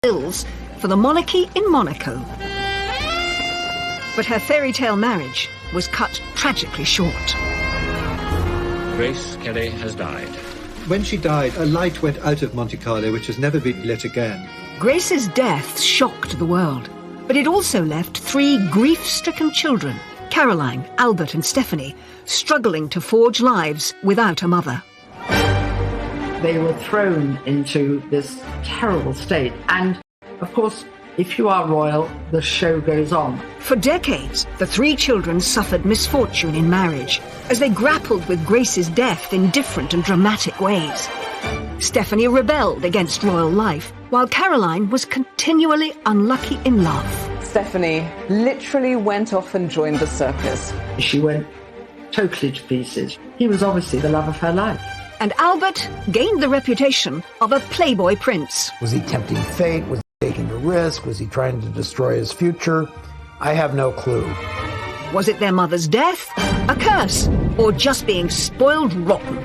bills for the monarchy in Monaco. But her fairy tale marriage was cut tragically short. Grace Kelly has died. When she died, a light went out of Monte Carlo which has never been lit again. Grace's death shocked the world, but it also left 3 grief-stricken children, Caroline, Albert and Stephanie, struggling to forge lives without a mother. They were thrown into this terrible state. And, of course, if you are royal, the show goes on. For decades, the 3 children suffered misfortune in marriage as they grappled with Grace's death in different and dramatic ways. Stephanie rebelled against royal life, while Caroline was continually unlucky in love. Stephanie literally went off and joined the circus. She went totally to pieces. He was obviously the love of her life. And Albert gained the reputation of a playboy prince. Was he tempting fate? Was he taking a risk? Was he trying to destroy his future? I have no clue. Was it their mother's death, a curse, or just being spoiled rotten?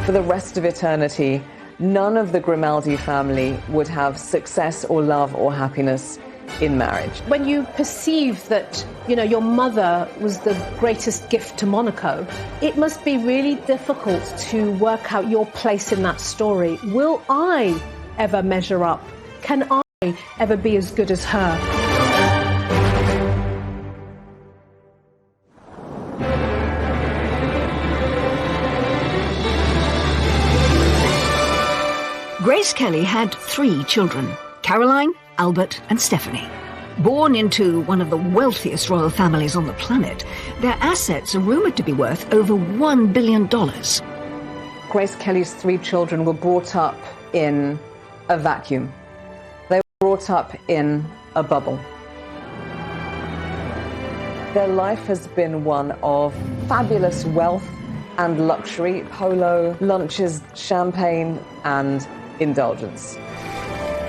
For the rest of eternity, none of the Grimaldi family would have success or love or happiness in marriage. When you perceive that, your mother was the greatest gift to Monaco, it must be really difficult to work out your place in that story. Will I ever measure up? Can I ever be as good as her? Grace Kelly had 3 children, Caroline, Albert and Stephanie. Born into one of the wealthiest royal families on the planet, their assets are rumoured to be worth over $1 billion. Grace Kelly's 3 children were brought up in a vacuum. They were brought up in a bubble. Their life has been one of fabulous wealth and luxury, polo, lunches, champagne and indulgence.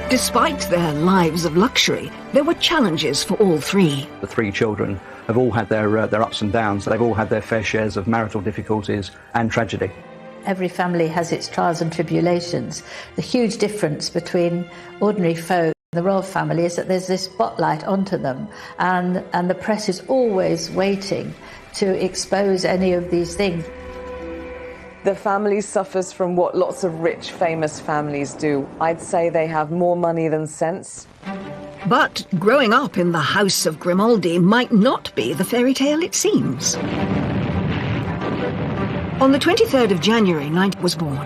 Despite their lives of luxury, there were challenges for all 3. The 3 children have all had their ups and downs. They've all had their fair shares of marital difficulties and tragedy. Every family has its trials and tribulations. The huge difference between ordinary folk and the royal family is that there's this spotlight onto them, and the press is always waiting to expose any of these things. The family suffers from what lots of rich, famous families do. I'd say they have more money than sense. But growing up in the House of Grimaldi might not be the fairy tale it seems. On the 23rd of January, Knight was born.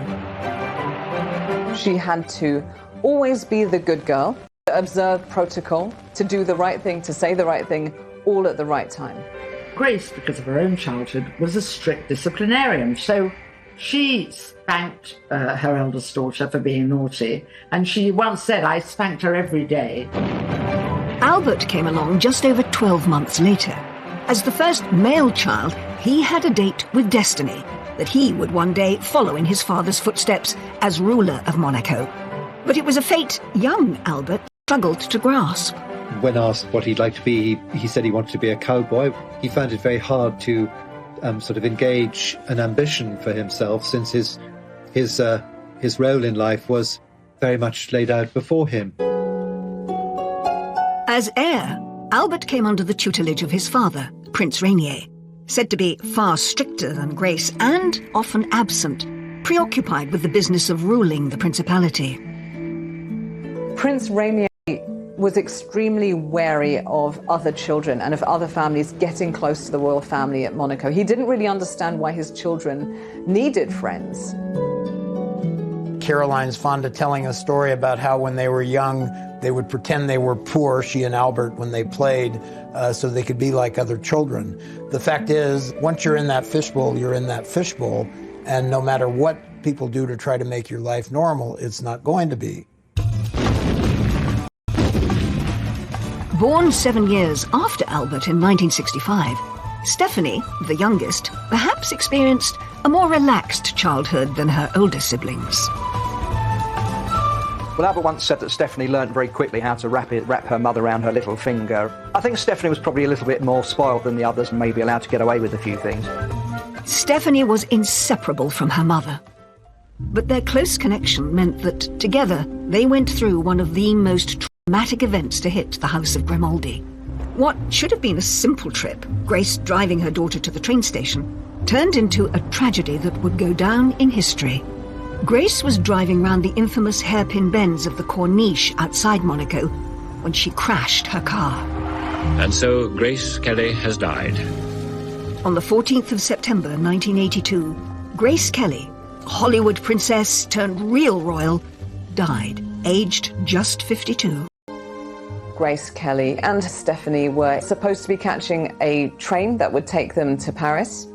She had to always be the good girl, to observe protocol, to do the right thing, to say the right thing, all at the right time. Grace, because of her own childhood, was a strict disciplinarian, so she spanked her eldest daughter for being naughty, and she once said, "I spanked her every day." Albert came along just over 12 months later. As the first male child, he had a date with destiny, that he would one day follow in his father's footsteps as ruler of Monaco. But it was a fate young Albert struggled to grasp. When asked what he'd like to be, he said he wanted to be a cowboy. He found it very hard to sort of engage an ambition for himself, since his role in life was very much laid out before him. As heir, Albert came under the tutelage of his father, Prince Rainier, said to be far stricter than Grace and often absent, preoccupied with the business of ruling the principality. Prince Rainier was extremely wary of other children and of other families getting close to the royal family at Monaco. He didn't really understand why his children needed friends. Caroline's fond of telling a story about how when they were young, they would pretend they were poor, she and Albert, when they played, so they could be like other children. The fact is, once you're in that fishbowl, you're in that fishbowl, and no matter what people do to try to make your life normal, it's not going to be. Born 7 years after Albert in 1965, Stephanie, the youngest, perhaps experienced a more relaxed childhood than her older siblings. Well, Albert once said that Stephanie learnt very quickly how to wrap her mother around her little finger. I think Stephanie was probably a little bit more spoiled than the others and maybe allowed to get away with a few things. Stephanie was inseparable from her mother. But their close connection meant that, together, they went through one of the most traumatic events to hit the House of Grimaldi. What should have been a simple trip, Grace driving her daughter to the train station, turned into a tragedy that would go down in history. Grace was driving round the infamous hairpin bends of the Corniche outside Monaco when she crashed her car. And so Grace Kelly has died. On the 14th of September 1982, Grace Kelly, Hollywood princess turned real royal, died, aged just 52. Grace Kelly and Stephanie were supposed to be catching a train that would take them to Paris.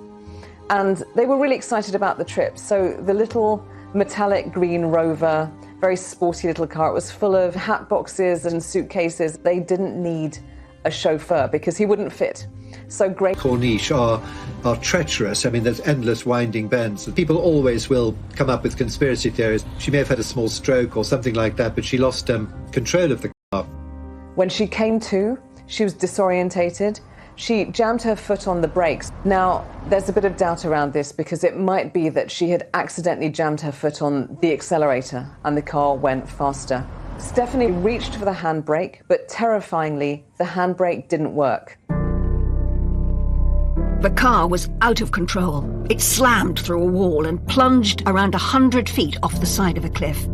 And they were really excited about the trip. So the little metallic green Rover, very sporty little car, it was full of hat boxes and suitcases. They didn't need a chauffeur because he wouldn't fit. So Grace... Corniche are treacherous. I mean, there's endless winding bends. People always will come up with conspiracy theories. She may have had a small stroke or something like that, but she lost control of the car. When she came to, she was disorientated. She jammed her foot on the brakes. Now, there's a bit of doubt around this because it might be that she had accidentally jammed her foot on the accelerator and the car went faster. Stephanie reached for the handbrake, but terrifyingly, the handbrake didn't work. The car was out of control. It slammed through a wall and plunged around 100 feet off the side of a cliff.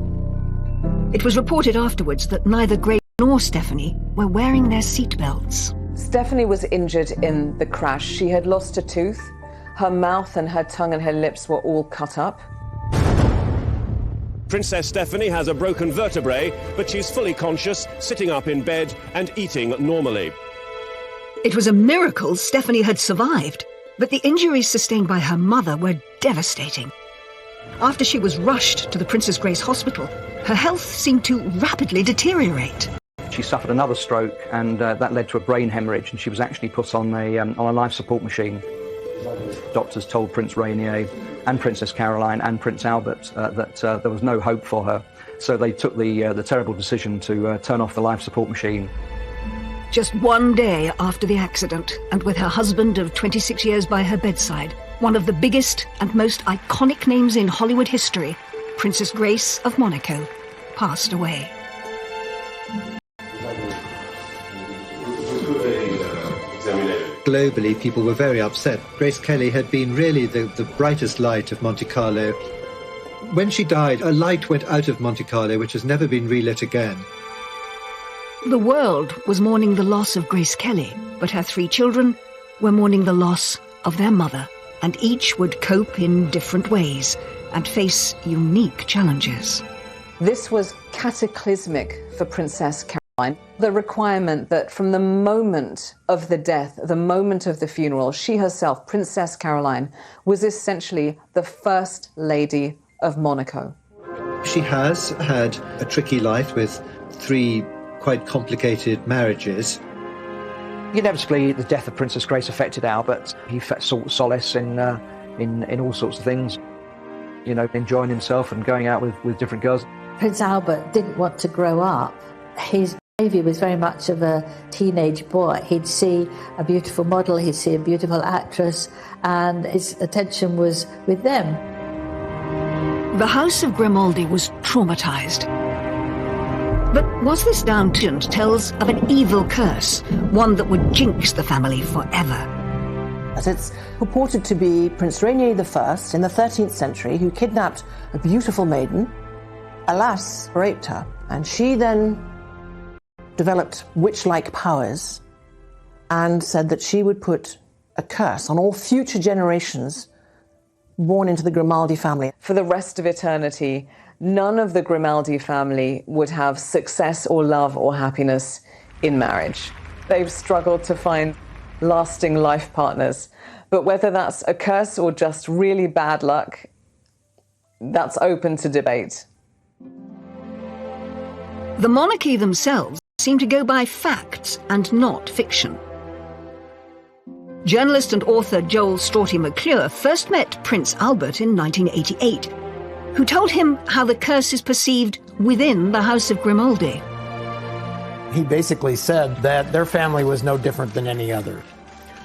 It was reported afterwards that neither Grace nor Stephanie were wearing their seatbelts. Stephanie was injured in the crash. She had lost a tooth. Her mouth and her tongue and her lips were all cut up. Princess Stephanie has a broken vertebrae, but she's fully conscious, sitting up in bed and eating normally. It was a miracle Stephanie had survived, but the injuries sustained by her mother were devastating. After she was rushed to the Princess Grace Hospital, her health seemed to rapidly deteriorate. She suffered another stroke, and that led to a brain hemorrhage, and she was actually put on a life support machine. Doctors told Prince Rainier and Princess Caroline and Prince Albert that there was no hope for her. So they took the terrible decision to turn off the life support machine. Just one day after the accident, and with her husband of 26 years by her bedside, one of the biggest and most iconic names in Hollywood history, Princess Grace of Monaco, passed away. Globally, people were very upset. Grace Kelly had been really the brightest light of Monte Carlo. When she died, a light went out of Monte Carlo, which has never been relit again. The world was mourning the loss of Grace Kelly, but her 3 children were mourning the loss of their mother, and each would cope in different ways and face unique challenges. This was cataclysmic for Princess Caroline. The requirement that from the moment of the death, the moment of the funeral, she herself, Princess Caroline, was essentially the First Lady of Monaco. She has had a tricky life with 3 quite complicated marriages. Inevitably, the death of Princess Grace affected Albert. He sought solace in all sorts of things, you know, enjoying himself and going out with different girls. Prince Albert didn't want to grow up. His behaviour was very much of a teenage boy. He'd see a beautiful model, he'd see a beautiful actress, and his attention was with them. The House of Grimaldi was traumatised. But was this down to tales of an evil curse, one that would jinx the family forever? As it's purported to be Prince Rainier I in the 13th century who kidnapped a beautiful maiden, alas, raped her, and she then developed witch-like powers and said that she would put a curse on all future generations born into the Grimaldi family. For the rest of eternity, none of the Grimaldi family would have success or love or happiness in marriage. They've struggled to find lasting life partners. But whether that's a curse or just really bad luck, that's open to debate. The monarchy themselves seem to go by facts and not fiction. Journalist and author Joel Strawty McClure first met Prince Albert in 1988, who told him how the curse is perceived within the House of Grimaldi. He basically said that their family was no different than any other.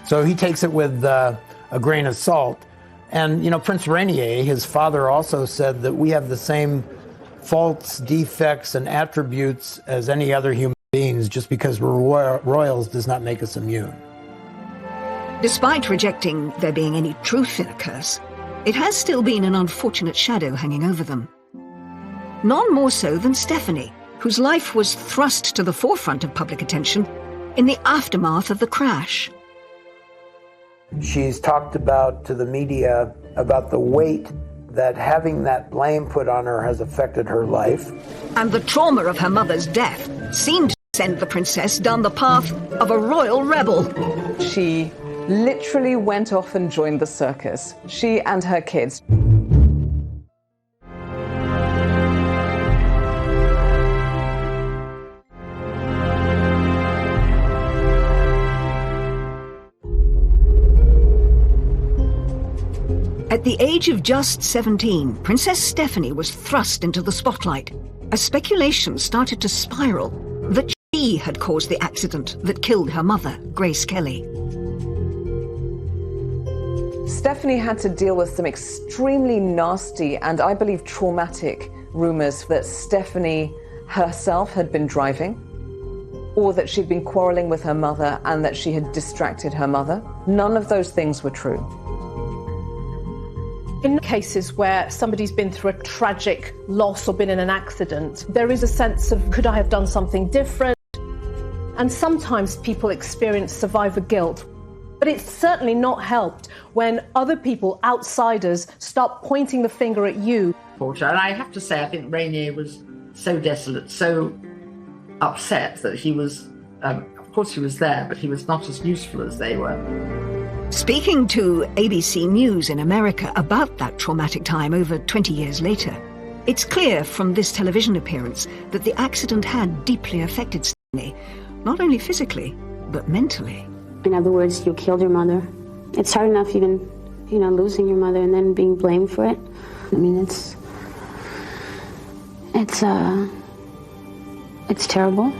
So he takes it with a grain of salt, And, Prince Rainier, his father, also said that we have the same faults, defects, and attributes as any other human beings. Just because we're royals does not make us immune. Despite rejecting there being any truth in a curse, it has still been an unfortunate shadow hanging over them. None more so than Stephanie, whose life was thrust to the forefront of public attention in the aftermath of the crash. She's talked about to the media about the weight that having that blame put on her has affected her life. And the trauma of her mother's death seemed to send the princess down the path of a royal rebel. She literally went off and joined the circus, she and her kids. At the age of just 17, Princess Stephanie was thrust into the spotlight as speculation started to spiral that she had caused the accident that killed her mother, Grace Kelly. Stephanie had to deal with some extremely nasty and, I believe, traumatic rumors that Stephanie herself had been driving, or that she'd been quarreling with her mother and that she had distracted her mother. None of those things were true. In cases where somebody's been through a tragic loss or been in an accident, there is a sense of, could I have done something different? And sometimes people experience survivor guilt. But it's certainly not helped when other people, outsiders, start pointing the finger at you. And I have to say, I think Rainier was so desolate, so upset that he was, of course he was there, but he was not as useful as they were. Speaking to ABC News in America about that traumatic time over 20 years later, it's clear from this television appearance that the accident had deeply affected Stephanie, not only physically, but mentally. In other words, you killed your mother. It's hard enough even, losing your mother and then being blamed for it. I mean, it's terrible.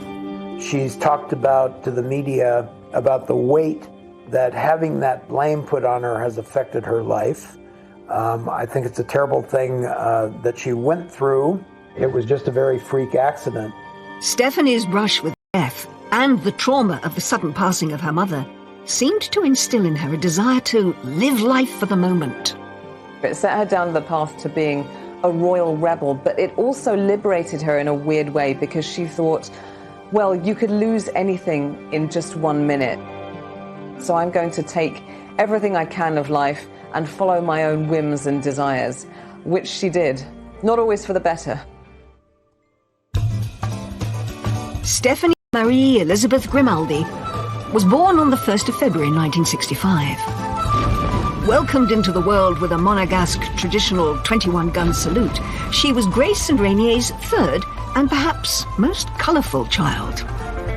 She's talked about to the media about the weight that having that blame put on her has affected her life. I think it's a terrible thing that she went through. It was just a very freak accident. Stephanie's brush with death and the trauma of the sudden passing of her mother seemed to instill in her a desire to live life for the moment. It set her down the path to being a royal rebel, but it also liberated her in a weird way because she thought, well, you could lose anything in just 1 minute. So I'm going to take everything I can of life and follow my own whims and desires, which she did, not always for the better. Stephanie Marie Elizabeth Grimaldi was born on the 1st of February 1965. Welcomed into the world with a Monegasque traditional 21-gun salute, she was Grace and Rainier's third and perhaps most colourful child.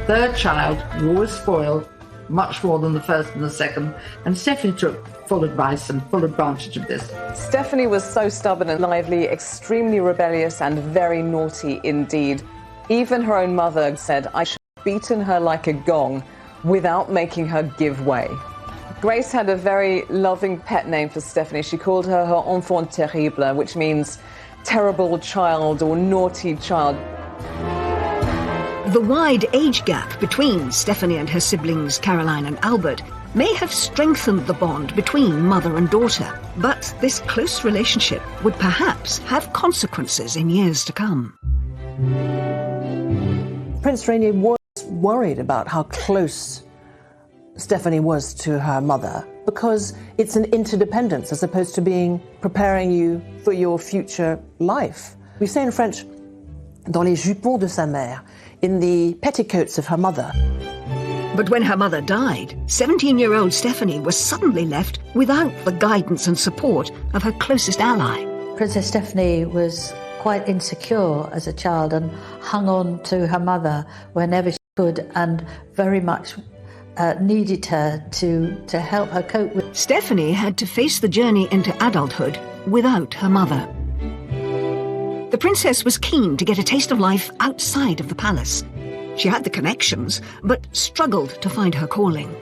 Third child, was spoiled, much more than the first and the second, and Stephanie took full advice and full advantage of this. Stephanie was so stubborn and lively, extremely rebellious and very naughty indeed. Even her own mother said, I should have beaten her like a gong without making her give way. Grace had a very loving pet name for Stephanie. She called her enfant terrible, which means terrible child or naughty child. The wide age gap between Stephanie and her siblings Caroline and Albert may have strengthened the bond between mother and daughter, but this close relationship would perhaps have consequences in years to come. Prince Rainier was worried about how close Stephanie was to her mother because it's an interdependence as opposed to being preparing you for your future life. We say in French, dans les jupons de sa mère, in the petticoats of her mother. But when her mother died, 17-year-old Stephanie was suddenly left without the guidance and support of her closest ally. Princess Stephanie was quite insecure as a child and hung on to her mother whenever she could and very much needed her to help her cope with. Stephanie had to face the journey into adulthood without her mother. The princess was keen to get a taste of life outside of the palace. She had the connections, but struggled to find her calling.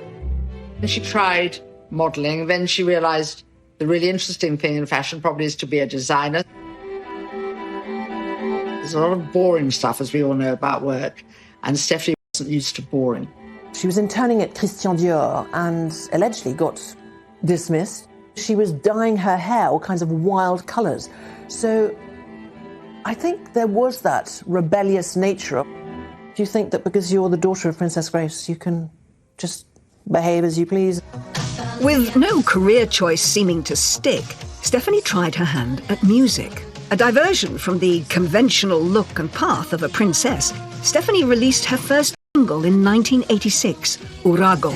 She tried modelling, then she realised The really interesting thing in fashion probably is to be a designer. There's a lot of boring stuff, as we all know, about work, and Stephanie wasn't used to boring. She was interning at Christian Dior and allegedly got dismissed. She was dyeing her hair all kinds of wild colours. So I think there was that rebellious nature. Do you think that because you're the daughter of Princess Grace, you can just behave as you please? With no career choice seeming to stick, Stephanie tried her hand at music. A diversion from the conventional look and path of a princess, Stephanie released her first single in 1986, Urago.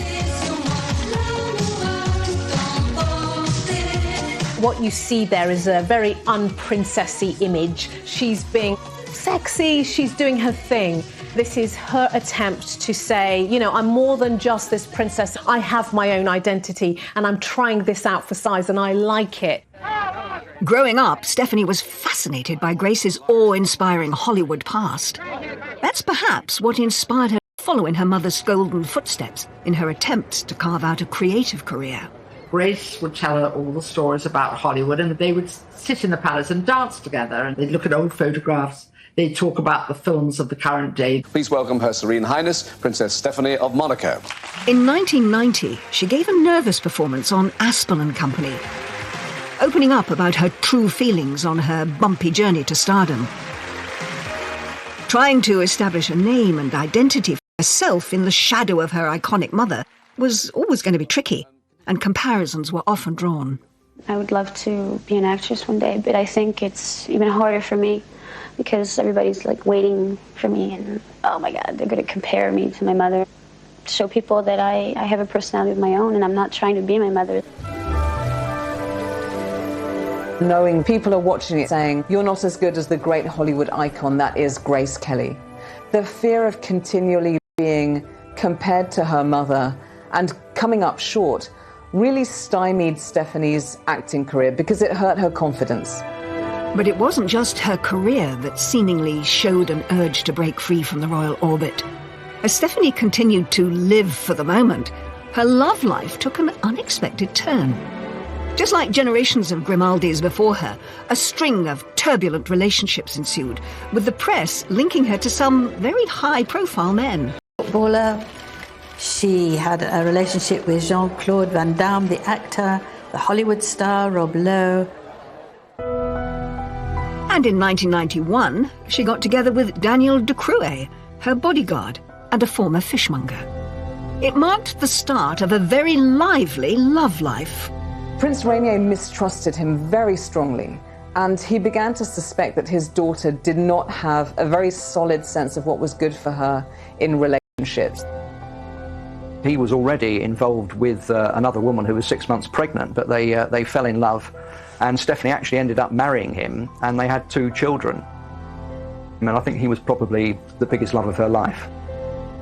What you see there is a very unprincessy image. She's being sexy, she's doing her thing. This is her attempt to say, you know, I'm more than just this princess. I have my own identity and I'm trying this out for size and I like it. Growing up, Stephanie was fascinated by Grace's awe-inspiring Hollywood past. That's perhaps what inspired her to follow in her mother's golden footsteps in her attempts to carve out a creative career. Grace would tell her all the stories about Hollywood, and they would sit in the palace and dance together, and they'd look at old photographs. They'd talk about the films of the current day. Please welcome Her Serene Highness, Princess Stephanie of Monaco. In 1990, she gave a nervous performance on Aspel & Company, opening up about her true feelings on her bumpy journey to stardom. Trying to establish a name and identity for herself in the shadow of her iconic mother was always going to be tricky, and comparisons were often drawn. I would love to be an actress one day, but I think it's even harder for me because everybody's like waiting for me and, oh my God, they're going to compare me to my mother. Show people that I have a personality of my own and I'm not trying to be my mother. Knowing people are watching it saying, you're not as good as the great Hollywood icon that is Grace Kelly. The fear of continually being compared to her mother and coming up short really stymied Stephanie's acting career because it hurt her confidence. But it wasn't just her career that seemingly showed an urge to break free from the royal orbit. As Stephanie continued to live for the moment, her love life took an unexpected turn. Just like generations of Grimaldis before her, a string of turbulent relationships ensued, with the press linking her to some very high-profile men. Footballer. She had a relationship with Jean-Claude Van Damme, the actor, the Hollywood star Rob Lowe. And in 1991, she got together with Daniel de Crouet, her bodyguard and a former fishmonger. It marked the start of a very lively love life. Prince Rainier mistrusted him very strongly, and he began to suspect that his daughter did not have a very solid sense of what was good for her in relationships. He was already involved with another woman who was 6 months pregnant, but they fell in love, and Stephanie actually ended up marrying him, and they had 2 children. And I think he was probably the biggest love of her life.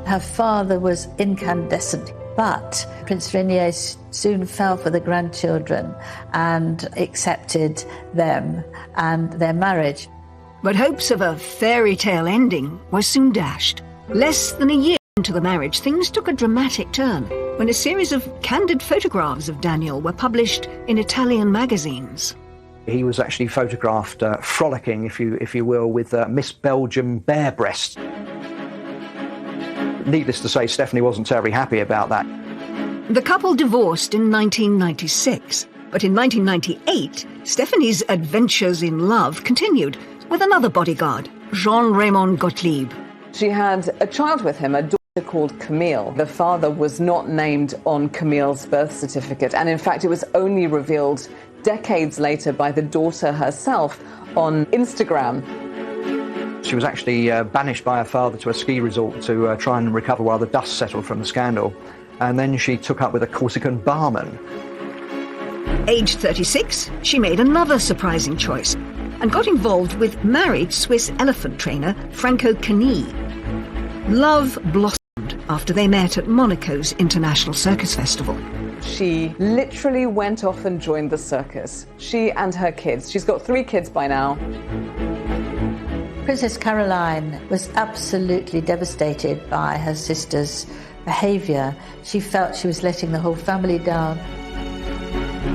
Her father was incandescent, but Prince Rainier soon fell for the grandchildren and accepted them and their marriage. But hopes of a fairy tale ending were soon dashed. Less than a year into the marriage, things took a dramatic turn when a series of candid photographs of Daniel were published in Italian magazines. He was actually photographed frolicking, if you will, with Miss Belgium bare breasts. Needless to say, Stephanie wasn't terribly happy about that. The couple divorced in 1996, but in 1998, Stephanie's adventures in love continued with another bodyguard, Jean-Raymond Gottlieb. She had a child with him, a daughter called Camille. The father was not named on Camille's birth certificate, and in fact it was only revealed decades later by the daughter herself on Instagram. She was actually banished by her father to a ski resort to try and recover while the dust settled from the scandal. And then she took up with a Corsican barman. Aged 36, she made another surprising choice and got involved with married Swiss elephant trainer Franco Cani. Love blossomed after they met at Monaco's International Circus Festival. She literally went off and joined the circus. She and her kids. She's got 3 kids by now. Princess Caroline was absolutely devastated by her sister's behaviour. She felt she was letting the whole family down.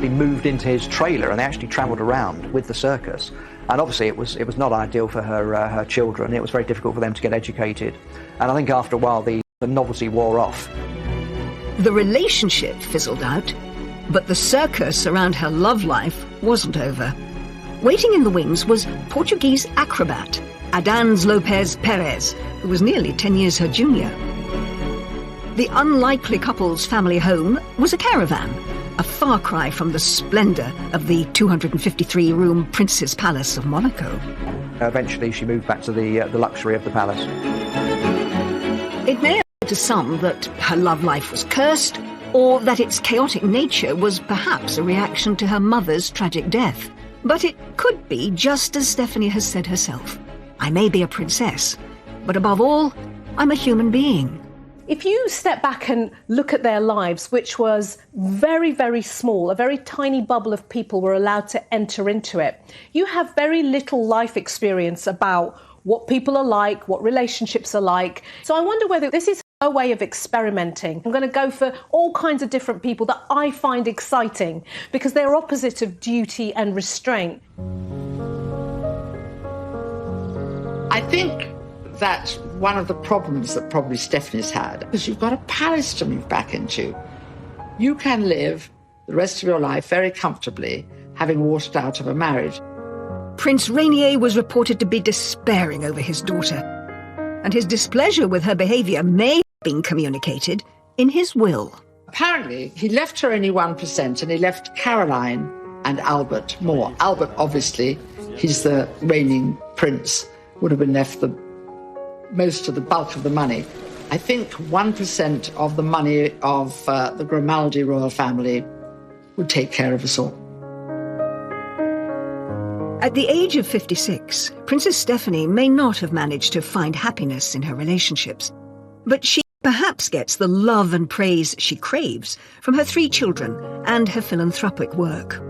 They moved into his trailer and they actually travelled around with the circus. And obviously it was not ideal for her children. It was very difficult for them to get educated. And I think after a while the novelty wore off. The relationship fizzled out, but the circus around her love life wasn't over. Waiting in the wings was Portuguese acrobat Adans Lopez Perez, who was nearly 10 years her junior. The unlikely couple's family home was a caravan, a far cry from the splendour of the 253-room Prince's Palace of Monaco. Eventually she moved back to the luxury of the palace. It may appear to some that her love life was cursed, or that its chaotic nature was perhaps a reaction to her mother's tragic death. But it could be just as Stephanie has said herself. I may be a princess, but above all, I'm a human being. If you step back and look at their lives, which was very, very small, a very tiny bubble of people were allowed to enter into it, you have very little life experience about what people are like, what relationships are like. So I wonder whether this is a way of experimenting. I'm going to go for all kinds of different people that I find exciting because they're opposite of duty and restraint. I think that's one of the problems that probably Stephanie's had, because you've got a palace to move back into. You can live the rest of your life very comfortably, having walked out of a marriage. Prince Rainier was reported to be despairing over his daughter, and his displeasure with her behaviour may have been communicated in his will. Apparently, he left her only 1%, and he left Caroline and Albert more. Albert, obviously, he's the reigning prince, would have been left most of the bulk of the money. I think 1% of the money of the Grimaldi royal family would take care of us all. At the age of 56, Princess Stephanie may not have managed to find happiness in her relationships, but she perhaps gets the love and praise she craves from her 3 children and her philanthropic work.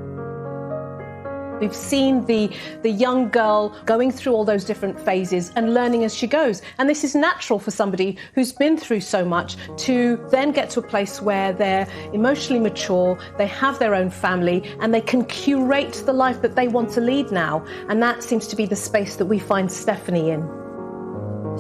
We've seen the young girl going through all those different phases and learning as she goes. And this is natural for somebody who's been through so much to then get to a place where they're emotionally mature, they have their own family, and they can curate the life that they want to lead now. And that seems to be the space that we find Stephanie in.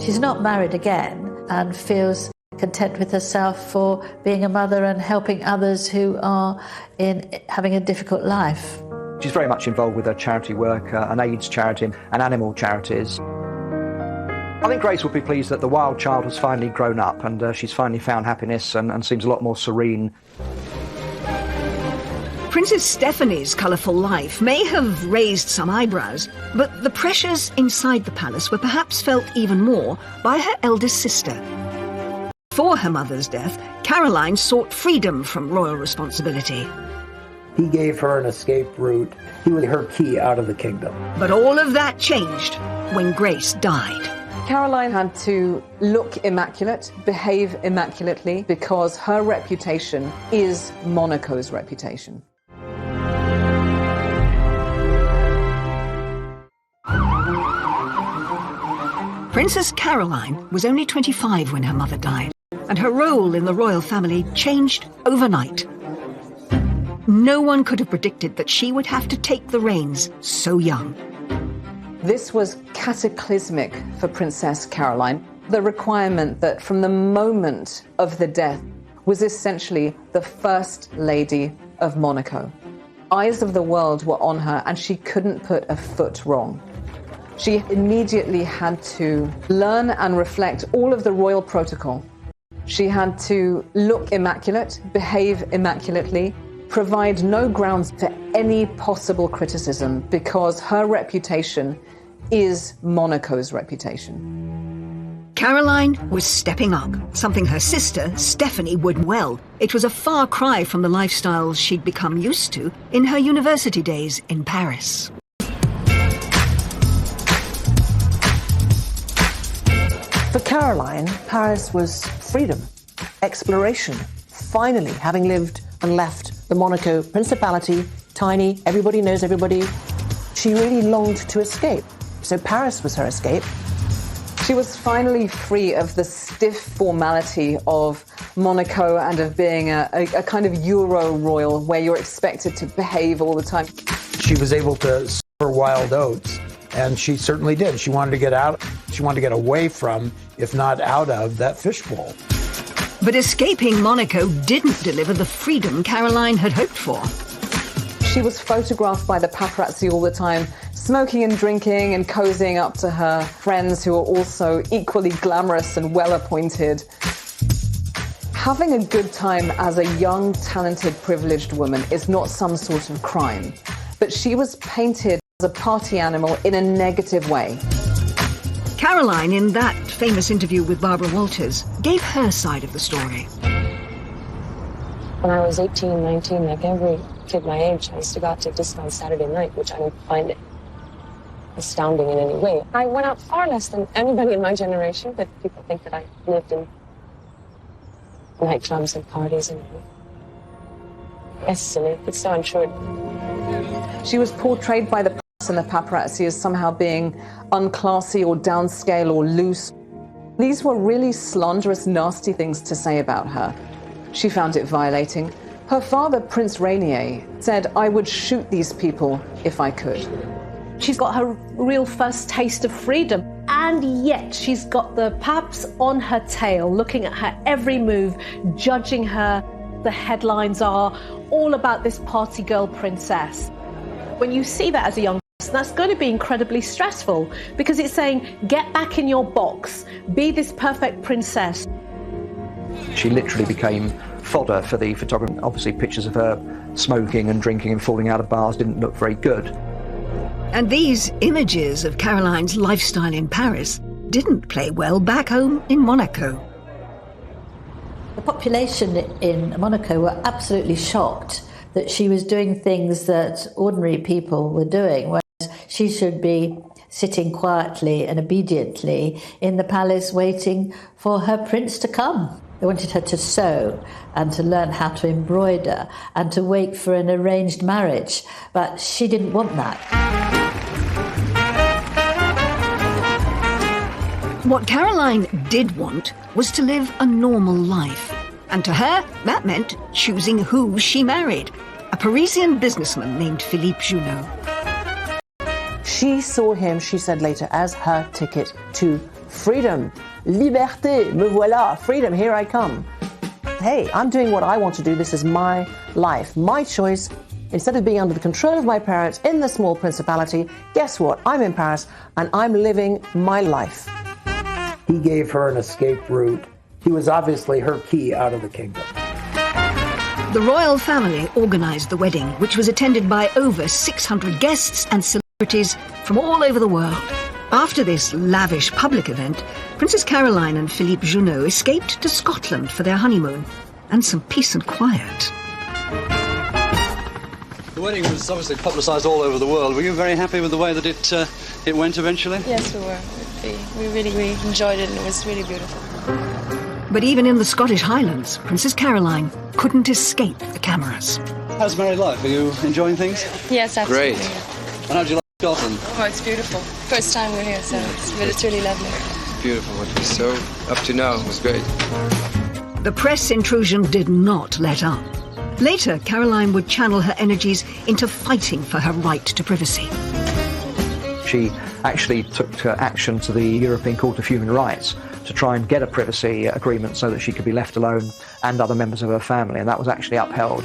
She's not married again and feels content with herself for being a mother and helping others who are having a difficult life. She's very much involved with her charity work, an AIDS charity and animal charities. I think Grace would be pleased that the wild child has finally grown up and she's finally found happiness and seems a lot more serene. Princess Stephanie's colourful life may have raised some eyebrows, but the pressures inside the palace were perhaps felt even more by her eldest sister. Before her mother's death, Caroline sought freedom from royal responsibility. He gave her an escape route. He was her key out of the kingdom. But all of that changed when Grace died. Caroline had to look immaculate, behave immaculately, because her reputation is Monaco's reputation. Princess Caroline was only 25 when her mother died, and her role in the royal family changed overnight. No one could have predicted that she would have to take the reins so young. This was cataclysmic for Princess Caroline. The requirement that from the moment of the death was essentially the First Lady of Monaco. Eyes of the world were on her and she couldn't put a foot wrong. She immediately had to learn and reflect all of the royal protocol. She had to look immaculate, behave immaculately, provide no grounds for any possible criticism because her reputation is Monaco's reputation. Caroline was stepping up, something her sister, Stephanie, would well. It was a far cry from the lifestyle she'd become used to in her university days in Paris. For Caroline, Paris was freedom, exploration, finally having lived and left the Monaco Principality, tiny, everybody knows everybody. She really longed to escape, so Paris was her escape. She was finally free of the stiff formality of Monaco and of being a kind of Euro royal where you're expected to behave all the time. She was able to sow her wild oats, and she certainly did. She wanted to get out. She wanted to get away from, if not out of, that fishbowl. But escaping Monaco didn't deliver the freedom Caroline had hoped for. She was photographed by the paparazzi all the time, smoking and drinking and cozying up to her friends who were also equally glamorous and well-appointed. Having a good time as a young, talented, privileged woman is not some sort of crime. But she was painted as a party animal in a negative way. Caroline, in that famous interview with Barbara Walters, gave her side of the story. When I was 18, 19, like every kid my age, I used to go out to disco on Saturday night, which I don't find astounding in any way. I went out far less than anybody in my generation, but people think that I lived in nightclubs and parties, and it's silly. It's so untrue. She was portrayed by the press and the paparazzi as somehow being unclassy or downscale or loose. These were really slanderous, nasty things to say about her. She found it violating. Her father, Prince Rainier, said, "I would shoot these people if I could." She's got her real first taste of freedom, and yet she's got the paps on her tail, looking at her every move, judging her. The headlines are all about this party girl princess. When you see that as a young person, that's going to be incredibly stressful, because it's saying, get back in your box, be this perfect princess. She literally became fodder for the photographer. Obviously, pictures of her smoking and drinking and falling out of bars didn't look very good. And these images of Caroline's lifestyle in Paris didn't play well back home in Monaco. The population in Monaco were absolutely shocked that she was doing things that ordinary people were doing, whereas she should be sitting quietly and obediently in the palace waiting for her prince to come. They wanted her to sew and to learn how to embroider and to wait for an arranged marriage, but she didn't want that. What Caroline did want was to live a normal life. And to her, that meant choosing who she married, a Parisian businessman named Philippe Junot. She saw him, she said later, as her ticket to freedom. Liberté, me voilà, freedom, here I come. Hey, I'm doing what I want to do. This is my life, my choice. Instead of being under the control of my parents in the small principality, guess what? I'm in Paris and I'm living my life. He gave her an escape route. He was obviously her key out of the kingdom. The royal family organised the wedding, which was attended by over 600 guests and celebrities from all over the world. After this lavish public event, Princess Caroline and Philippe Junot escaped to Scotland for their honeymoon and some peace and quiet. The wedding was obviously publicised all over the world. Were you very happy with the way that it went eventually? Yes, we were. We really enjoyed it, and it was really beautiful. But even in the Scottish Highlands, Princess Caroline couldn't escape the cameras. How's married life? Are you enjoying things? Yes, absolutely. Great. And how do you like Scotland? Oh, it's beautiful. First time we're here, but it's really lovely. It's beautiful. What we saw up to now was great. The press intrusion did not let up. Later, Caroline would channel her energies into fighting for her right to privacy. She actually took action to the European Court of Human Rights to try and get a privacy agreement so that she could be left alone and other members of her family, and that was actually upheld.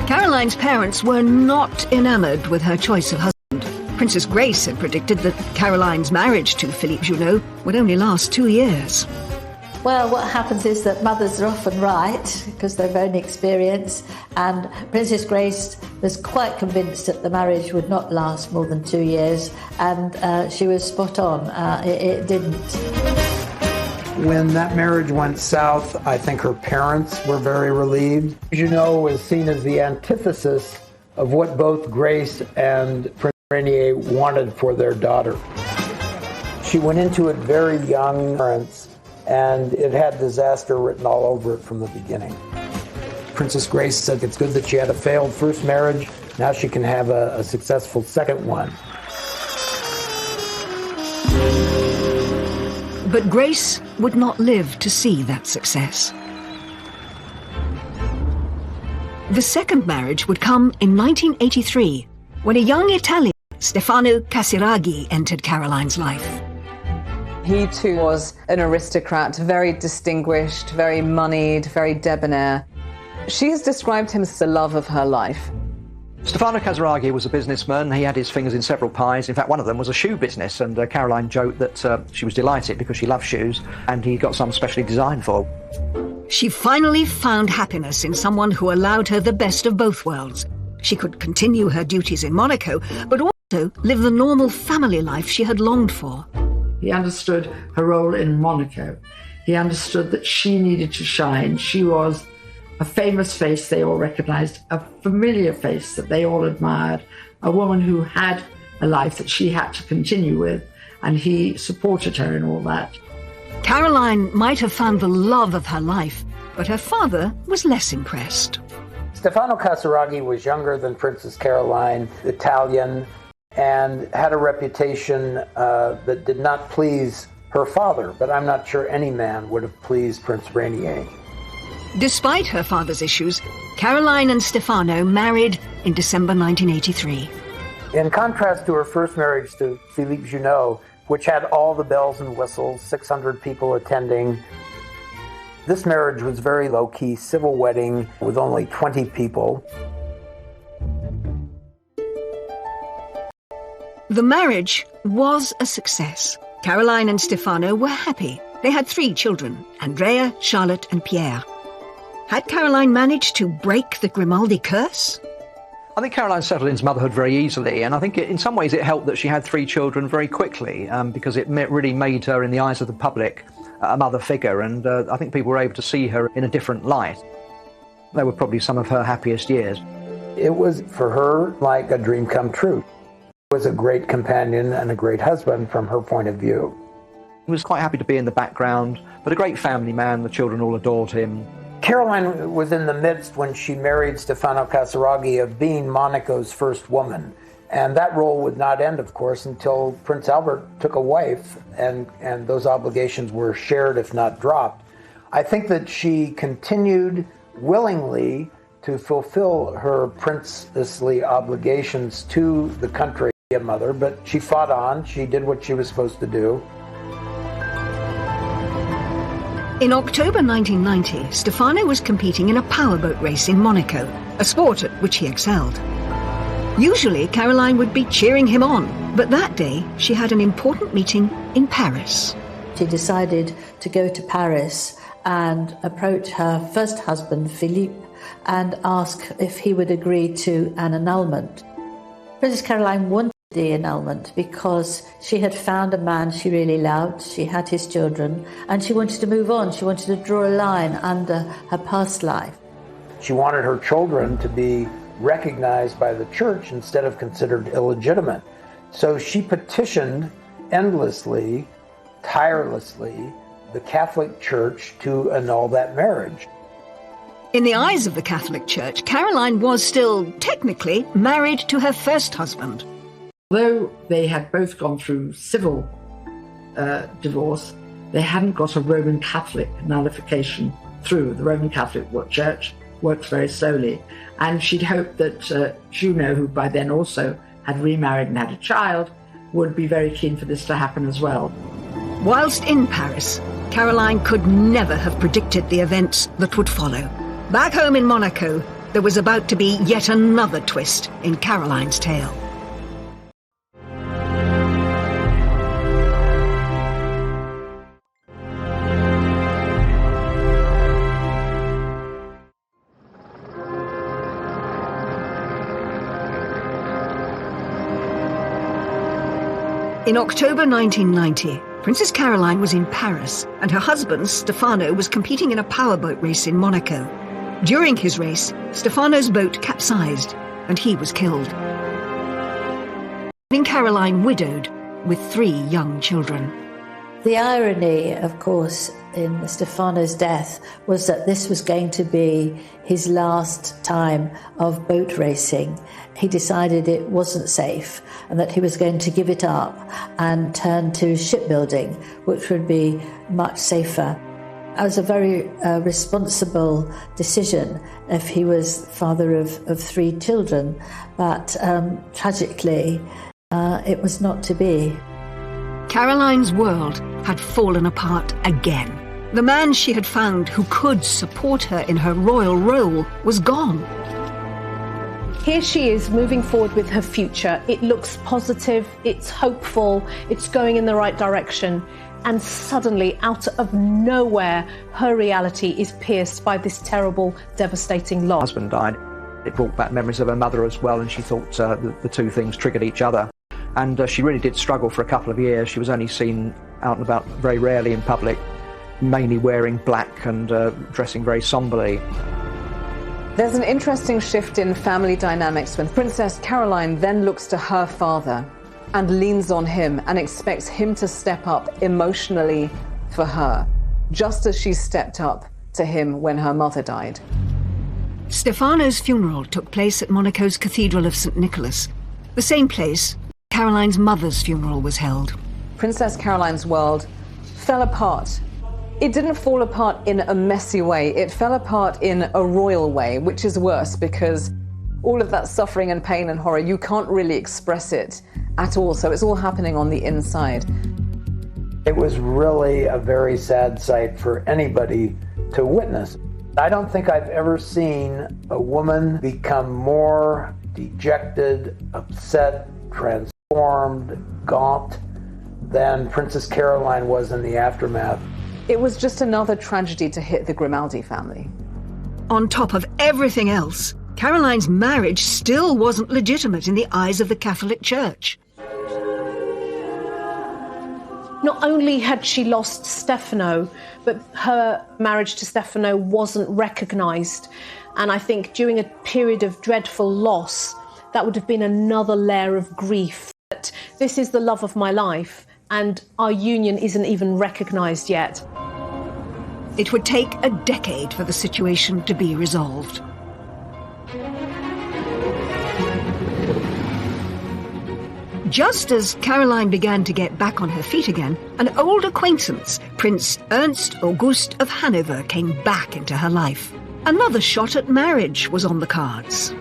Caroline's parents were not enamoured with her choice of husband. Princess Grace had predicted that Caroline's marriage to Philippe Junot would only last 2 years. Well, what happens is that mothers are often right because they've own experience, and Princess Grace was quite convinced that the marriage would not last more than 2 years, and she was spot on. It didn't. When that marriage went south, I think her parents were very relieved. Junot was seen as the antithesis of what both Grace and Prince Rainier wanted for their daughter. She went into it very young, and it had disaster written all over it from the beginning. Princess Grace said it's good that she had a failed first marriage. Now she can have a successful second one. But Grace would not live to see that success. The second marriage would come in 1983, when a young Italian, Stefano Casiraghi, entered Caroline's life. He too was an aristocrat, very distinguished, very moneyed, very debonair. She has described him as the love of her life. Stefano Casiraghi was a businessman. He had his fingers in several pies. In fact, one of them was a shoe business, and Caroline joked that she was delighted because she loved shoes, and he got some specially designed for. She finally found happiness in someone who allowed her the best of both worlds. She could continue her duties in Monaco, but also live the normal family life she had longed for. He understood her role in Monaco. He understood that she needed to shine. She was a famous face they all recognized, a familiar face that they all admired, a woman who had a life that she had to continue with, and he supported her in all that. Caroline might have found the love of her life, but her father was less impressed. Stefano Casiraghi was younger than Princess Caroline, Italian, and had a reputation that did not please her father, but I'm not sure any man would have pleased Prince Rainier. Despite her father's issues, Caroline and Stefano married in December 1983. In contrast to her first marriage to Philippe Junot, which had all the bells and whistles, 600 people attending, this marriage was very low-key, civil wedding with only 20 people. The marriage was a success. Caroline and Stefano were happy. They had 3 children, Andrea, Charlotte and Pierre. Had Caroline managed to break the Grimaldi curse? I think Caroline settled into motherhood very easily, and I think in some ways it helped that she had 3 children very quickly, because it really made her, in the eyes of the public, a mother figure, and I think people were able to see her in a different light. They were probably some of her happiest years. It was, for her, like a dream come true. He was a great companion and a great husband from her point of view. He was quite happy to be in the background, but a great family man. The children all adored him. Caroline was in the midst, when she married Stefano Casiraghi, of being Monaco's first woman. And that role would not end, of course, until Prince Albert took a wife, and those obligations were shared, if not dropped. I think that she continued willingly to fulfill her princessly obligations to the country, a mother, but she fought on. She did what she was supposed to do. In October 1990, Stefano was competing in a powerboat race in Monaco, a sport at which he excelled. Usually, Caroline would be cheering him on, but that day she had an important meeting in Paris. She decided to go to Paris and approach her first husband, Philippe, and ask if he would agree to an annulment. Princess Caroline wanted the annulment because she had found a man she really loved, she had his children, and she wanted to move on. She wanted to draw a line under her past life. She wanted her children to be recognized by the church instead of considered illegitimate. So she petitioned endlessly, tirelessly, the Catholic Church to annul that marriage. In the eyes of the Catholic Church, Caroline was still, technically, married to her first husband. Though they had both gone through civil divorce, they hadn't got a Roman Catholic nullification through. The Roman Catholic Church works very slowly. And she'd hoped that Junot, who by then also had remarried and had a child, would be very keen for this to happen as well. Whilst in Paris, Caroline could never have predicted the events that would follow. Back home in Monaco, there was about to be yet another twist in Caroline's tale. In October 1990, Princess Caroline was in Paris, and her husband, Stefano, was competing in a powerboat race in Monaco. During his race, Stefano's boat capsized, and he was killed, leaving Caroline widowed with 3 young children. The irony, of course, in Stefano's death was that this was going to be his last time of boat racing. He decided it wasn't safe and that he was going to give it up and turn to shipbuilding, which would be much safer. It was a very responsible decision if he was father of 3 children, but tragically it was not to be. Caroline's world had fallen apart again. The man she had found who could support her in her royal role was gone. Here she is moving forward with her future. It looks positive, it's hopeful, it's going in the right direction. And suddenly, out of nowhere, her reality is pierced by this terrible, devastating loss. Her husband died. It brought back memories of her mother as well, and she thought the two things triggered each other. And she really did struggle for a couple of years. She was only seen out and about very rarely in public, mainly wearing black and dressing very somberly. There's an interesting shift in family dynamics when Princess Caroline then looks to her father and leans on him and expects him to step up emotionally for her, just as she stepped up to him when her mother died. Stefano's funeral took place at Monaco's Cathedral of St. Nicholas, the same place Caroline's mother's funeral was held. Princess Caroline's world fell apart. It didn't fall apart in a messy way. It fell apart in a royal way, which is worse because all of that suffering and pain and horror, you can't really express it at all. So it's all happening on the inside. It was really a very sad sight for anybody to witness. I don't think I've ever seen a woman become more dejected, upset, transformed, gaunt than Princess Caroline was in the aftermath. It was just another tragedy to hit the Grimaldi family. On top of everything else, Caroline's marriage still wasn't legitimate in the eyes of the Catholic Church. Not only had she lost Stefano, but her marriage to Stefano wasn't recognised. And I think during a period of dreadful loss, that would have been another layer of grief. That this is the love of my life, and our union isn't even recognised yet. It would take a decade for the situation to be resolved. Just as Caroline began to get back on her feet again, an old acquaintance, Prince Ernst August of Hanover, came back into her life. Another shot at marriage was on the cards.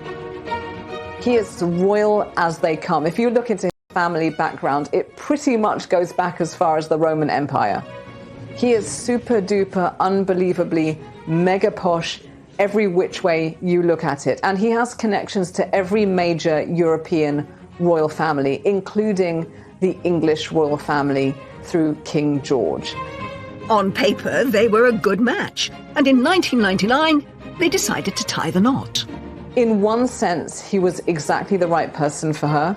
He is royal as they come. If you look into his family background, it pretty much goes back as far as the Roman Empire. He is super duper, unbelievably mega posh, every which way you look at it. And he has connections to every major European royal family, including the English royal family through King George. On paper, they were a good match, and in 1999, they decided to tie the knot. In one sense, he was exactly the right person for her,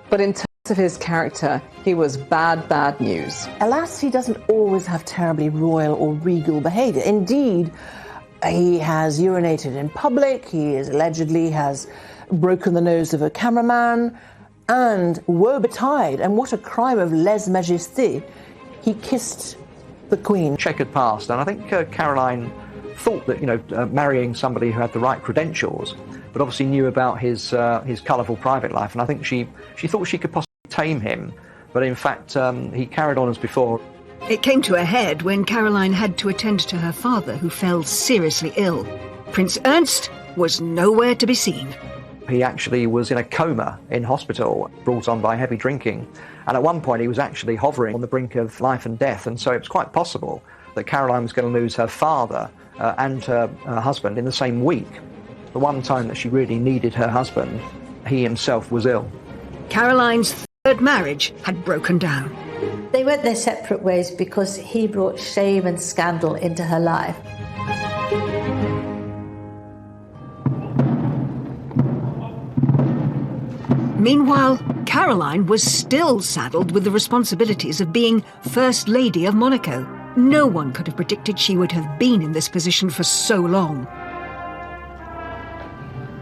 but in terms of his character, he was bad news. Alas, he doesn't always have terribly royal or regal behaviour. Indeed, he has urinated in public, he allegedly has broken the nose of a cameraman, and woe betide, and what a crime of lèse-majesté, he kissed the Queen. Checkered past, and I think Caroline thought that, marrying somebody who had the right credentials, but obviously knew about his colourful private life, and I think she thought she could possibly tame him, but in fact he carried on as before. It came to a head when Caroline had to attend to her father, who fell seriously ill. Prince Ernst was nowhere to be seen. He actually was in a coma in hospital, brought on by heavy drinking. And at one point he was actually hovering on the brink of life and death. And so it was quite possible that Caroline was going to lose her father and her husband in the same week. The one time that she really needed her husband, he himself was ill. Caroline's third marriage had broken down. They went their separate ways because he brought shame and scandal into her life. Meanwhile, Caroline was still saddled with the responsibilities of being First Lady of Monaco. No one could have predicted she would have been in this position for so long.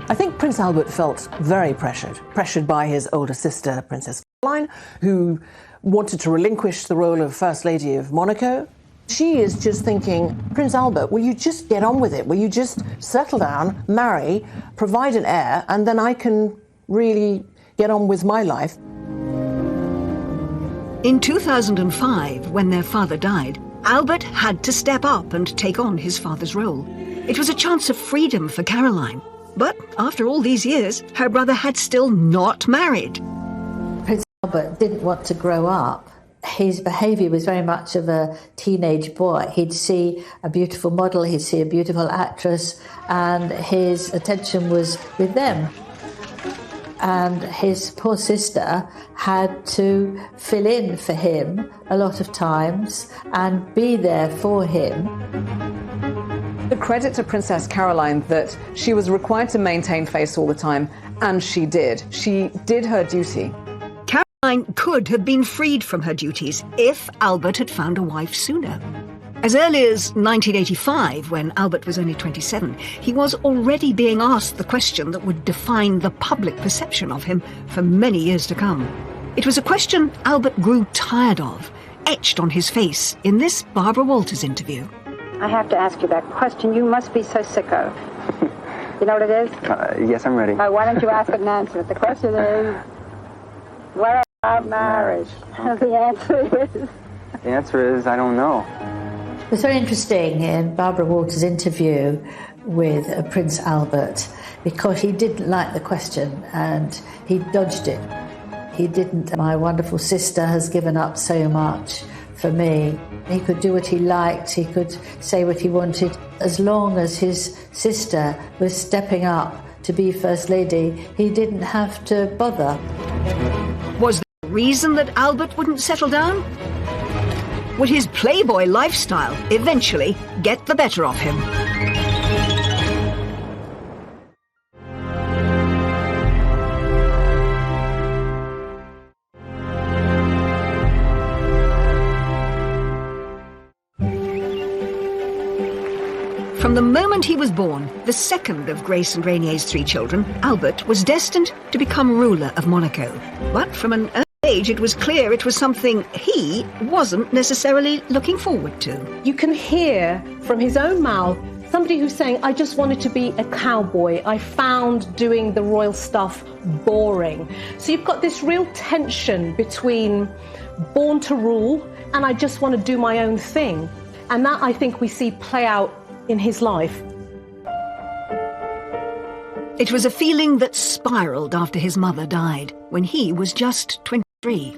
I think Prince Albert felt very pressured by his older sister, Princess Caroline, who wanted to relinquish the role of First Lady of Monaco. She is just thinking, Prince Albert, will you just get on with it? Will you just settle down, marry, provide an heir, and then I can really get on with my life? In 2005, when their father died, Albert had to step up and take on his father's role. It was a chance of freedom for Caroline. But after all these years, her brother had still not married. Prince Albert didn't want to grow up. His behaviour was very much of a teenage boy. He'd see a beautiful model, he'd see a beautiful actress, and his attention was with them. And his poor sister had to fill in for him a lot of times and be there for him. The credit to Princess Caroline that she was required to maintain face all the time, and she did. She did her duty. Caroline could have been freed from her duties if Albert had found a wife sooner. As early as 1985, when Albert was only 27, he was already being asked the question that would define the public perception of him for many years to come. It was a question Albert grew tired of, etched on his face in this Barbara Walters interview. I have to ask you that question you must be so sick of. You know what it is? Yes, I'm ready. Why don't you ask it and answer it? The question is, what about marriage? The answer is, I don't know. It was very interesting in Barbara Walters' interview with Prince Albert because he didn't like the question and he dodged it. He didn't. My wonderful sister has given up so much for me. He could do what he liked, he could say what he wanted. As long as his sister was stepping up to be First Lady, he didn't have to bother. Was there a reason that Albert wouldn't settle down? Would his playboy lifestyle eventually get the better of him? From the moment he was born, the second of Grace and Rainier's 3 children, Albert was destined to become ruler of Monaco. But from an early age, it was clear it was something he wasn't necessarily looking forward to. You can hear from his own mouth somebody who's saying, I just wanted to be a cowboy. I found doing the royal stuff boring. So you've got this real tension between born to rule and I just want to do my own thing. And that, I think, we see play out in his life. It was a feeling that spiraled after his mother died, when he was just 23.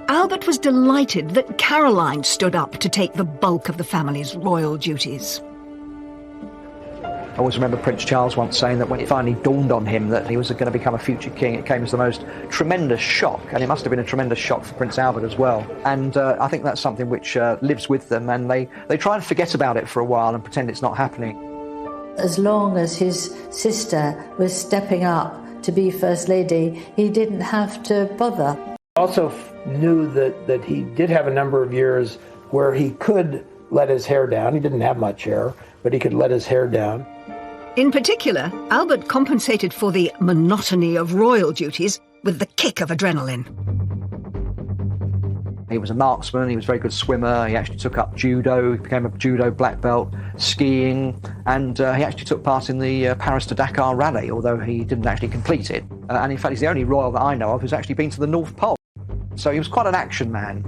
Albert was delighted that Caroline stood up to take the bulk of the family's royal duties. I always remember Prince Charles once saying that when it finally dawned on him that he was going to become a future king, it came as the most tremendous shock, and it must have been a tremendous shock for Prince Albert as well. And I think that's something which lives with them, and they try and forget about it for a while and pretend it's not happening. As long as his sister was stepping up to be First Lady, he didn't have to bother. Also knew that he did have a number of years where he could let his hair down. He didn't have much hair, but he could let his hair down. In particular, Albert compensated for the monotony of royal duties with the kick of adrenaline. He was a marksman, he was a very good swimmer, he actually took up judo, he became a judo black belt, skiing, and he actually took part in the Paris to Dakar rally, although he didn't actually complete it. And in fact, he's the only royal that I know of who's actually been to the North Pole. So he was quite an action man.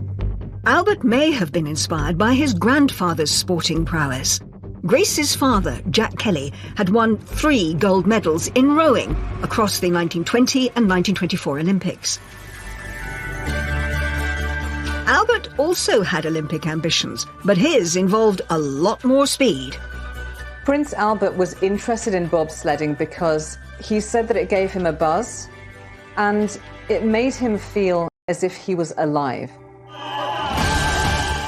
Albert may have been inspired by his grandfather's sporting prowess. Grace's father, Jack Kelly, had won 3 gold medals in rowing across the 1920 and 1924 Olympics. Albert also had Olympic ambitions, but his involved a lot more speed. Prince Albert was interested in bobsledding because he said that it gave him a buzz and it made him feel as if he was alive.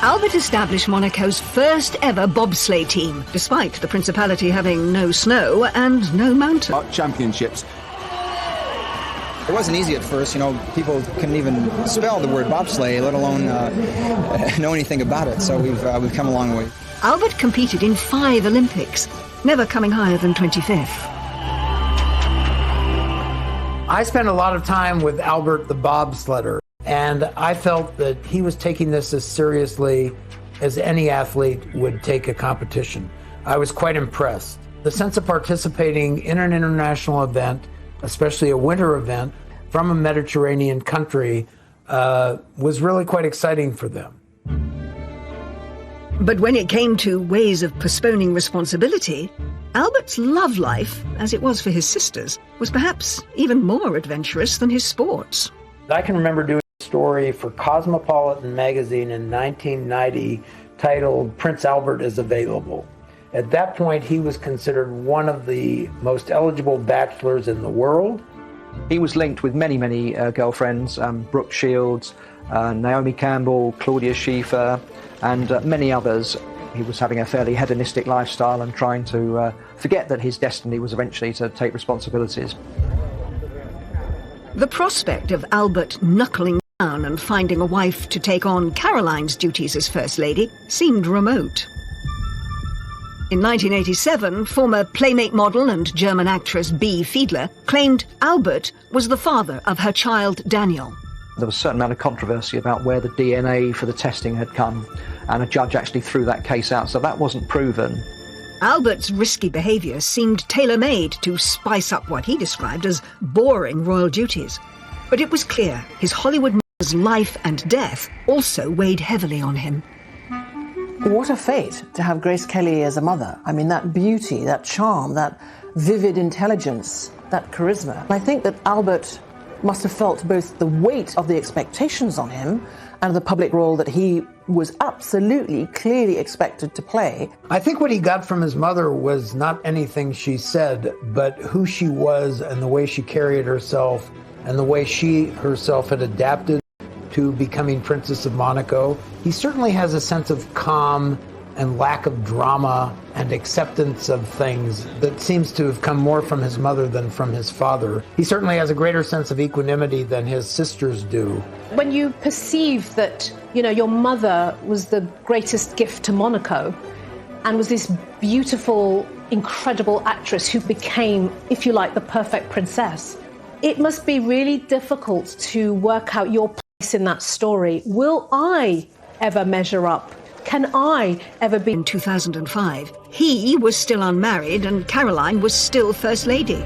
Albert established Monaco's first ever bobsleigh team, despite the Principality having no snow and no mountain. Championships. It wasn't easy at first, people couldn't even spell the word bobsleigh, let alone know anything about it, so we've come a long way. Albert competed in 5 Olympics, never coming higher than 25th. I spent a lot of time with Albert the bobsledder. And I felt that he was taking this as seriously as any athlete would take a competition. I was quite impressed. The sense of participating in an international event, especially a winter event, from a Mediterranean country, was really quite exciting for them. But when it came to ways of postponing responsibility, Albert's love life, as it was for his sisters, was perhaps even more adventurous than his sports. I can remember doing a story for Cosmopolitan magazine in 1990 titled Prince Albert is Available. At that point, he was considered one of the most eligible bachelors in the world. He was linked with many, many girlfriends, Brooke Shields, Naomi Campbell, Claudia Schiffer, and many others. He was having a fairly hedonistic lifestyle and trying to forget that his destiny was eventually to take responsibilities. The prospect of Albert knuckling down and finding a wife to take on Caroline's duties as First Lady seemed remote. In 1987, former Playmate model and German actress Bea Fiedler claimed Albert was the father of her child Daniel. There was a certain amount of controversy about where the DNA for the testing had come, and a judge actually threw that case out, so that wasn't proven. Albert's risky behaviour seemed tailor-made to spice up what he described as boring royal duties. But it was clear his Hollywood mother's life and death also weighed heavily on him. What a fate to have Grace Kelly as a mother. I mean, that beauty, that charm, that vivid intelligence, that charisma. I think that Albert must have felt both the weight of the expectations on him and the public role that he was absolutely, clearly expected to play. I think what he got from his mother was not anything she said, but who she was and the way she carried herself and the way she herself had adapted to becoming Princess of Monaco. He certainly has a sense of calm and lack of drama and acceptance of things that seems to have come more from his mother than from his father. He certainly has a greater sense of equanimity than his sisters do. When you perceive that, your mother was the greatest gift to Monaco and was this beautiful, incredible actress who became, if you like, the perfect princess, it must be really difficult to work out your place in that story. Will I ever measure up? Can I ever be? In 2005, he was still unmarried and Caroline was still First Lady.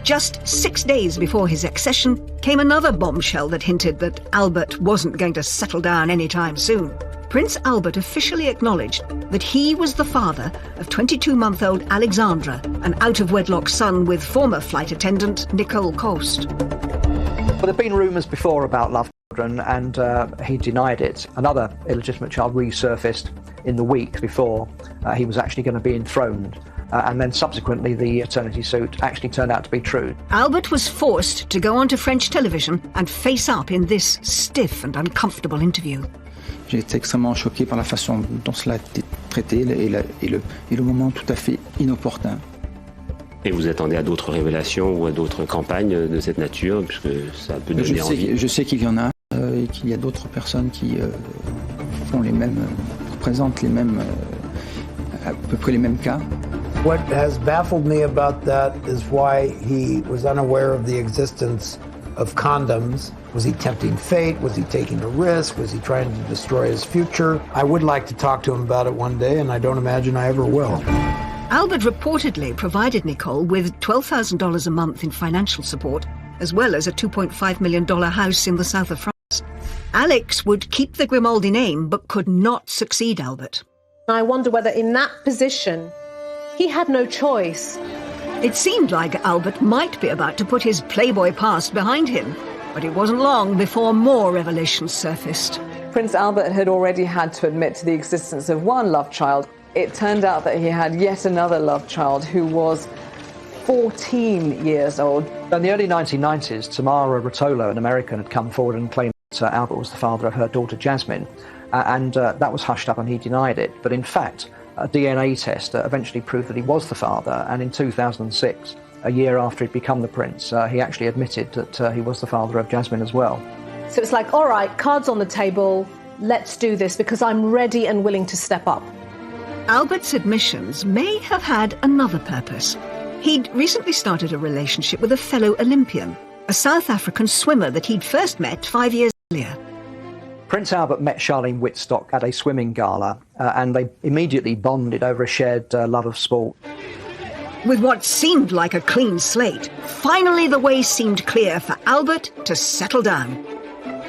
Just 6 days before his accession came another bombshell that hinted that Albert wasn't going to settle down anytime soon. Prince Albert officially acknowledged that he was the father of 22-month-old Alexandra, an out-of-wedlock son with former flight attendant Nicole Cost. Well, there have been rumours before about love children, and he denied it. Another illegitimate child resurfaced in the week before he was actually going to be enthroned. And then subsequently the paternity suit actually turned out to be true. Albert was forced to go onto French television and face up in this stiff and uncomfortable interview. J'ai été extrêmement choqué par la façon dont cela a été traité et le moment tout à fait inopportun. Et vous attendez à d'autres révélations ou à d'autres campagnes de cette nature, puisque ça peut donner envie. Je sais qu'il y en a et qu'il y a d'autres personnes qui font les mêmes, présentent les mêmes, à peu près les mêmes cas. What has baffled me about that is why he was unaware of the existence of condoms. Was he tempting fate? Was he taking a risk? Was he trying to destroy his future? I would like to talk to him about it one day, and I don't imagine I ever will. Albert reportedly provided Nicole with $12,000 a month in financial support, as well as a $2.5 million house in the south of France. Alex would keep the Grimaldi name, but could not succeed Albert. I wonder whether in that position, he had no choice. It seemed like Albert might be about to put his Playboy past behind him, but it wasn't long before more revelations surfaced. Prince Albert had already had to admit to the existence of one love child. It turned out that he had yet another love child who was 14 years old. In the early 1990s, Tamara Ruotolo, an American, had come forward and claimed that Albert was the father of her daughter Jasmine, and that was hushed up and he denied it. But in fact, a DNA test eventually proved that he was the father, and in 2006, a year after he'd become the prince, he actually admitted that he was the father of Jasmine as well. So it's like, all right, cards on the table, let's do this because I'm ready and willing to step up. Albert's admissions may have had another purpose. He'd recently started a relationship with a fellow Olympian, a South African swimmer that he'd first met 5 years earlier. Prince Albert met Charlene Wittstock at a swimming gala, and they immediately bonded over a shared love of sport. With what seemed like a clean slate, finally the way seemed clear for Albert to settle down.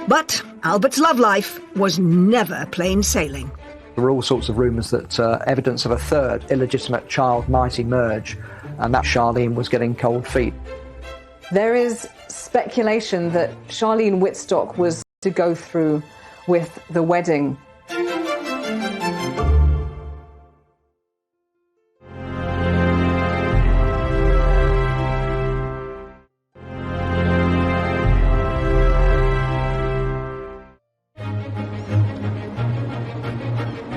But Albert's love life was never plain sailing. There were all sorts of rumours that evidence of a third illegitimate child might emerge, and that Charlene was getting cold feet. There is speculation that Charlene Wittstock was to go through with the wedding.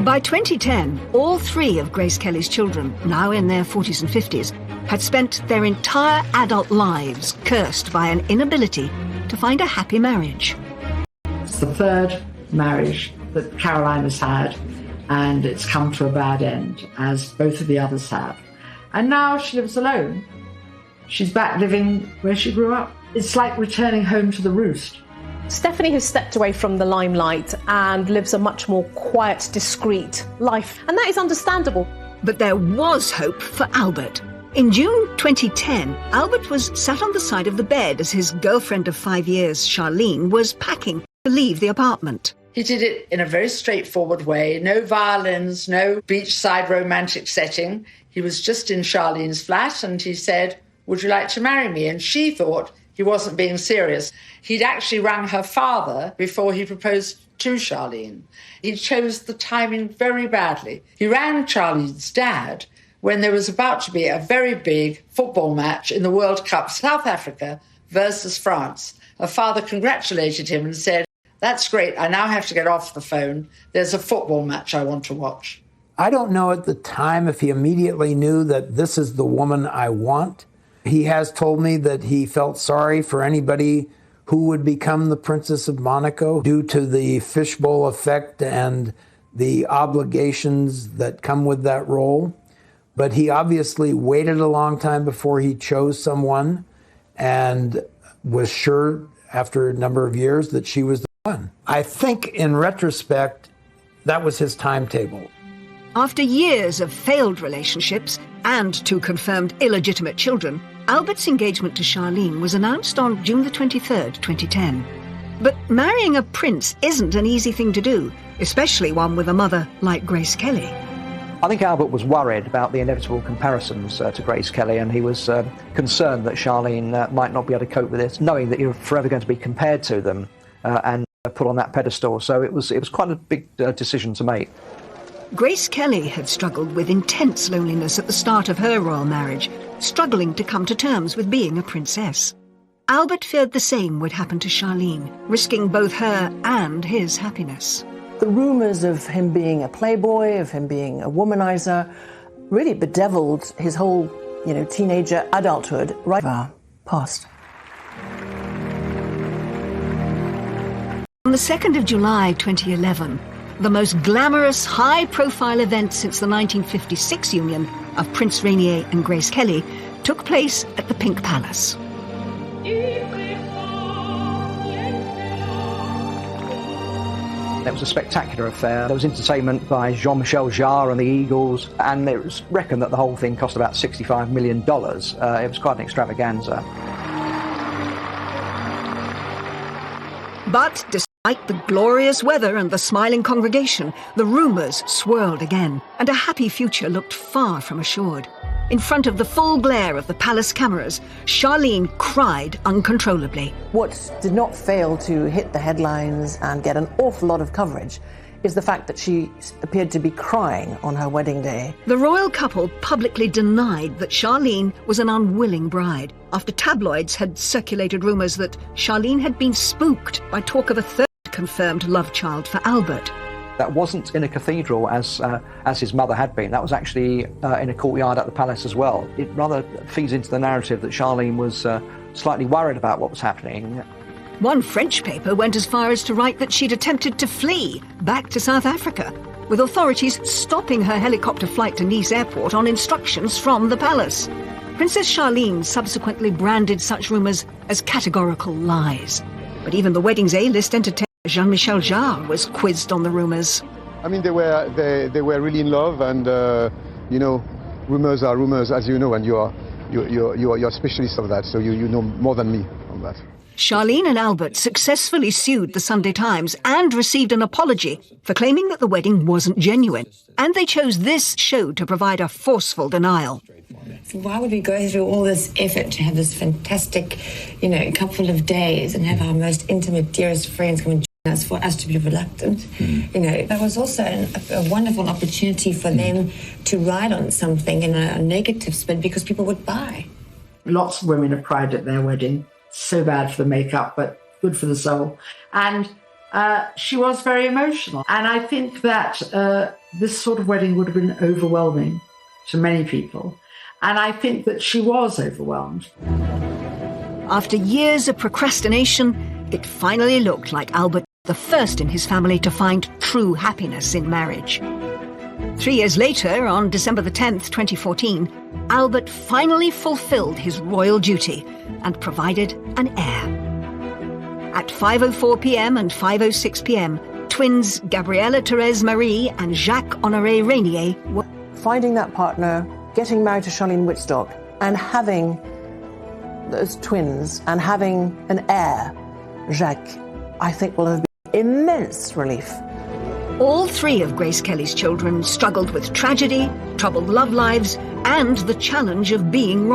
By 2010, all three of Grace Kelly's children, now in their 40s and 50s, had spent their entire adult lives cursed by an inability to find a happy marriage. It's the third marriage that Caroline has had, and it's come to a bad end, as both of the others have. And now she lives alone. She's back living where she grew up. It's like returning home to the roost. Stephanie has stepped away from the limelight and lives a much more quiet, discreet life, and that is understandable. But there was hope for Albert. In June 2010, Albert was sat on the side of the bed as his girlfriend of 5 years, Charlene, was packing to leave the apartment. He did it in a very straightforward way. No violins, no beachside romantic setting. He was just in Charlene's flat and he said, "Would you like to marry me?" And she thought he wasn't being serious. He'd actually rang her father before he proposed to Charlene. He chose the timing very badly. He rang Charlene's dad when there was about to be a very big football match in the World Cup, South Africa versus France. Her father congratulated him and said, "That's great, I now have to get off the phone. There's a football match I want to watch." I don't know at the time if he immediately knew that this is the woman I want. He has told me that he felt sorry for anybody who would become the Princess of Monaco due to the fishbowl effect and the obligations that come with that role. But he obviously waited a long time before he chose someone and was sure after a number of years that she was the one. I think in retrospect, that was his timetable. After years of failed relationships and two confirmed illegitimate children, Albert's engagement to Charlene was announced on June the 23rd, 2010. But marrying a prince isn't an easy thing to do, especially one with a mother like Grace Kelly. I think Albert was worried about the inevitable comparisons to Grace Kelly, and he was concerned that Charlene might not be able to cope with it, knowing that you're forever going to be compared to them and put on that pedestal. So it was quite a big decision to make. Grace Kelly had struggled with intense loneliness at the start of her royal marriage, struggling to come to terms with being a princess. Albert feared the same would happen to Charlene, risking both her and his happiness. The rumours of him being a playboy, of him being a womanizer, really bedeviled his whole, teenager adulthood right past. On the 2nd of July 2011, the most glamorous, high-profile event since the 1956 union of Prince Rainier and Grace Kelly took place at the Pink Palace. It was a spectacular affair. There was entertainment by Jean-Michel Jarre and the Eagles, and it was reckoned that the whole thing cost about $65 million. It was quite an extravaganza. But despite the glorious weather and the smiling congregation, the rumours swirled again, and a happy future looked far from assured. In front of the full glare of the palace cameras, Charlene cried uncontrollably. What did not fail to hit the headlines and get an awful lot of coverage is the fact that she appeared to be crying on her wedding day. The royal couple publicly denied that Charlene was an unwilling bride, after tabloids had circulated rumours that Charlene had been spooked by talk of a third confirmed love child for Albert. That wasn't in a cathedral as his mother had been. That was actually in a courtyard at the palace as well. It rather feeds into the narrative that Charlene was slightly worried about what was happening. One French paper went as far as to write that she'd attempted to flee back to South Africa, with authorities stopping her helicopter flight to Nice airport on instructions from the palace. Princess Charlene subsequently branded such rumours as categorical lies. But even the wedding's A-list entertainer Jean-Michel Jarre was quizzed on the rumours. I mean, they were really in love, and rumours are rumours, as you know, and you're a specialist of that, so you know more than me on that. Charlene and Albert successfully sued the Sunday Times and received an apology for claiming that the wedding wasn't genuine. And they chose this show to provide a forceful denial. So why would we go through all this effort to have this fantastic, couple of days and have our most intimate, dearest friends come and join us for us to be reluctant? That was also a wonderful opportunity for them to ride on something in a negative spin because people would buy. Lots of women have cried at their wedding. So bad for the makeup, but good for the soul. And she was very emotional. And I think that this sort of wedding would have been overwhelming to many people. And I think that she was overwhelmed. After years of procrastination, it finally looked like Albert was the first in his family to find true happiness in marriage. 3 years later, on December the 10th, 2014, Albert finally fulfilled his royal duty and provided an heir. At 5:04 p.m. and 5:06 p.m, twins Gabriella Thérèse Marie and Jacques-Honoré Régnier were... Finding that partner, getting married to Charlene Wittstock, and having those twins, and having an heir, Jacques, I think will have been immense relief. All three of Grace Kelly's children struggled with tragedy, troubled love lives, and the challenge of being royal.